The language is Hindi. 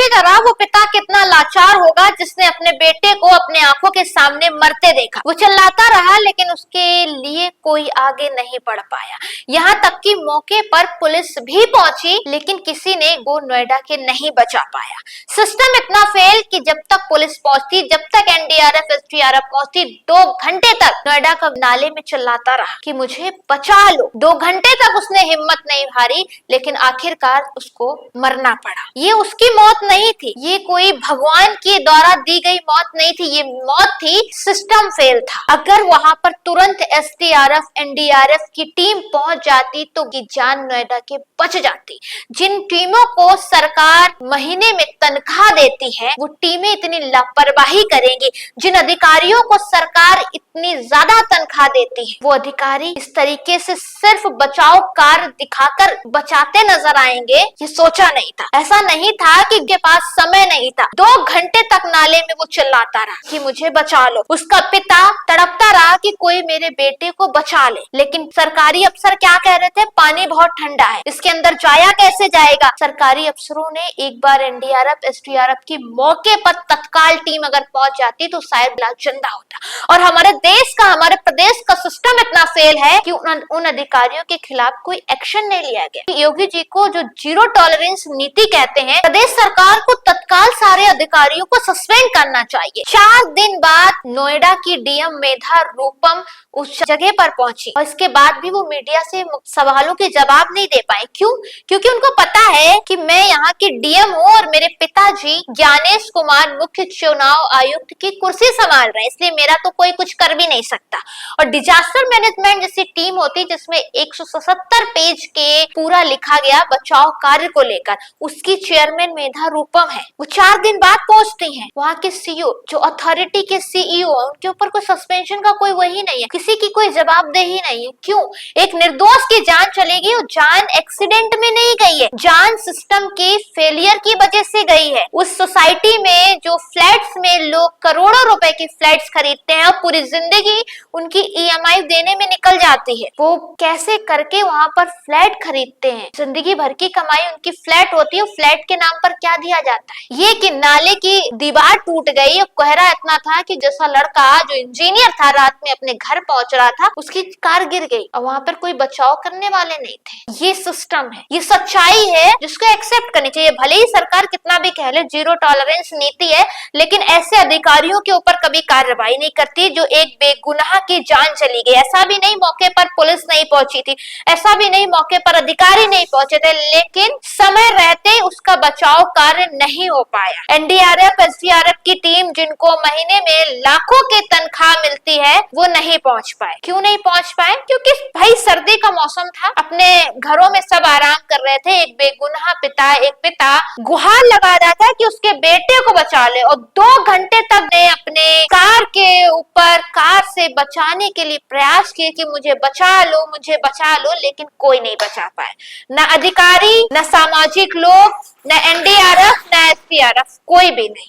सोचिए जरा वो पिता कितना लाचार होगा जिसने अपने बेटे को अपने आंखों के सामने मरते देखा। वो चिल्लाता रहा लेकिन उसके लिए कोई आगे नहीं बढ़ पाया। यहाँ तक कि मौके पर पुलिस भी पहुंची लेकिन किसी ने गो नोएडा के नहीं बचा पाया। सिस्टम इतना फेल कि जब तक पुलिस पहुंचती, जब तक एनडीआरएफ एसडीआरएफ पहुंचती, 2 घंटे तक नोएडा का नाले में चिल्लाता रहा कि मुझे बचा लो। 2 घंटे तक उसने हिम्मत नहीं हारी लेकिन आखिरकार उसको मरना पड़ा। ये उसकी मौत नहीं थी, ये कोई भगवान के द्वारा दी गई मौत नहीं थी, ये मौत थी, सिस्टम फेल था। अगर वहां पर तुरंत एसडीआरएफ एनडीआरएफ की टीम पहुंच जाती तो ये जान नोएडा के बच जाती। जिन टीमों को सरकार महीने में तनख्वाह देती है वो टीमें इतनी लापरवाही करेंगी। जिन अधिकारियों को सरकार इतनी ज्यादा तनख्वाह देती है वो अधिकारी इस तरीके से सिर्फ बचाव कार्य दिखाकर बचाते नजर आएंगे, ये सोचा नहीं था। ऐसा नहीं था कि उनके पास समय नहीं था। 2 घंटे तक नाले में वो चिल्लाता रहा कि मुझे बचा लो। उसका पिता तड़पता रहा कि कोई मेरे बेटे को बचा ले, लेकिन सरकारी अफसर क्या कह रहे थे, पानी बहुत ठंडा है, इसके अंदर जाया कैसे जाएगा। सरकारी अफसरों ने एक बार एनडीआरएफ एसडीआरएफ की मौके पर तत्काल टीम अगर पहुंच जाती तो शायद इलाज जिंदा होता। और हमारे देश का, हमारे प्रदेश का सिस्टम इतना फेल है कि उन अधिकारियों के खिलाफ कोई एक्शन नहीं लिया गया। योगी जी को जो जीरो टॉलरेंस नीति कहते हैं, प्रदेश सरकार को तत्काल सारे अधिकारियों को सस्पेंड करना चाहिए। 4 दिन बाद नोएडा की डीएम मेधा रूपम उस जगह पर पहुंची और इसके बाद भी वो मीडिया से सवालों के जवाब नहीं दे पाए। क्यों? क्योंकि उनको पता है कि मैं यहाँ की डीएम हूँ और मेरे पिताजी ज्ञानेश कुमार मुख्य चुनाव आयुक्त की कुर्सी संभाल रहे हैं, इसलिए मेरा तो कोई कुछ कर भी नहीं सकता। और डिजास्टर मैनेजमेंट जैसी टीम होती जिसमें 177 पेज के पूरा लिखा गया बचाव कार्य को लेकर, उसकी चेयरमैन मेधा रूपम है। वो 4 दिन बाद पहुंचती हैं। वहाँ के सीईओ जो अथॉरिटी के सीईओ, उनके ऊपर कोई सस्पेंशन का कोई वही नहीं है, किसी की कोई जवाबदेही नहीं है। क्यों? एक निर्दोष की जान चलेगी और जान एक्सीडेंट में नहीं गई है, जान सिस्टम के फेलियर की वजह से गई है। उस सोसाइटी में जो फ्लैट्स में लोग करोड़ों रुपए की फ्लैट्स खरीदते हैं और पूरी जिंदगी उनकी ईएमआई देने में निकल जाती है, वो कैसे करके वहां पर फ्लैट खरीदते हैं। जिंदगी भर की कमाई उनकी फ्लैट होती है, फ्लैट के नाम पर क्या दिया जाता है। ये कि नाले की दीवार टूट गई और कोहरा इतना था कि जैसा लड़का जो इंजीनियर था रात में अपने घर पहुंच रहा था, उसकी कार गिर गई और वहां पर कोई बचाव करने वाले नहीं थे। ये सिस्टम है, ये सच्चाई है जिसको एक्सेप्ट करनी चाहिए। भले ही सरकार कितना भी कह ले जीरो टॉलरेंस नीति है, लेकिन ऐसे अधिकारियों के ऊपर कभी कार्रवाई नहीं करती जो एक बेगुनाह की जान चली गई। ऐसा भी नहीं मौके पर पुलिस नहीं पहुंची थी, ऐसा भी नहीं मौके पर अधिकारी नहीं पहुंचे थे, लेकिन समय रहते उसका बचाव कार्य नहीं हो पाया। एनडीआरएफ एसडीआरएफ की टीम जिनको महीने में लाखों की तनख्वाह मिलती है वो नहीं पहुंच पाए। क्यों नहीं पहुंच पाए? क्योंकि भाई सर्दी का मौसम था, अपने घरों में सब आराम कर रहे थे। एक बेगुनाह पिता, एक पिता गुहार लगा रहा था कि उसके बेटे को बचा ले और 2 घंटे तक ने अपने कार के ऊपर कार से बचाने के लिए प्रयास किए कि मुझे बचा लो, मुझे बचा लो, लेकिन कोई नहीं बचा पाए। न अधिकारी, न सामाजिक लोग, न एनडीआरएफ, न एसडीआरएफ, कोई भी नहीं।